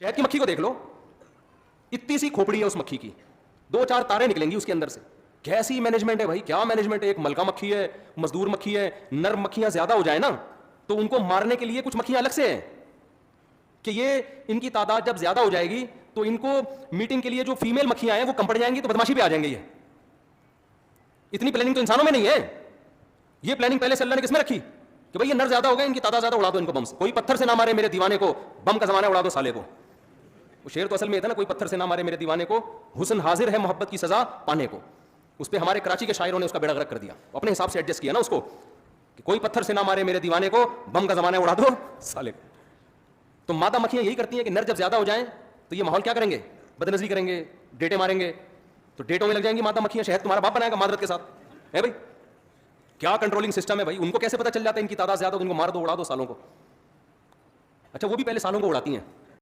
शहद की मक्खी को देख लो, इतनी सी खोपड़ी है उस मक्खी की, 2-4 तारे निकलेंगी उसके अंदर से। कैसी मैनेजमेंट है भाई, क्या मैनेजमेंट है। एक मलका मक्खी है, मजदूर मक्खी है। नर मक्खियां ज्यादा हो जाए ना तो उनको मारने के लिए कुछ मक्खियां अलग से हैं कि ये इनकी तादाद जब ज्यादा हो जाएगी तो इनको मीटिंग के लिए जो फीमेल मक्खियां हैं वो कम पड़ जाएंगी तो बदमाशी पे आ जाएंगे। ये इतनी प्लानिंग तो इंसानों में नहीं है। ये प्लानिंग पहले से अल्लाह ने किसमें रखी कि भाई ये नर ज्यादा हो गए, इनकी तादाद ज्यादा, उड़ा दो इनको बम से। कोई पत्थर से ना मारे मेरे दीवाने को, बम का जमाना, उड़ा दो साले को। वो शेर तो असल में था ना, कोई पत्थर से ना मारे मेरे दीवाने को, हुस्न हाजिर है मोहब्बत की सजा पाने को। उस पर हमारे कराची के शायरों ने उसका बेड़ा गर्क कर दिया, अपने हिसाब से एडजस्ट किया ना उसको कि कोई पत्थर से ना मारे मेरे दीवाने को, बम का जमाना उड़ा दो साले को। तो मादा मक्खियां यही करती हैं कि नर जब ज्यादा हो जाएं तो ये माहौल क्या करेंगे, बदनजरी करेंगे, डेटे मारेंगे। तो डेटों में लग जाएंगी मादा मक्खियां। शहद तुम्हारा बाप बनाएगा मादरत के साथ है भाई। क्या कंट्रोलिंग सिस्टम है भाई। उनको कैसे पता चल जाता है इनकी तादाद ज्यादा, तो इनको मार दो, उड़ा दो सालों को। अच्छा, वो भी पहले सालों को उड़ाती हैं।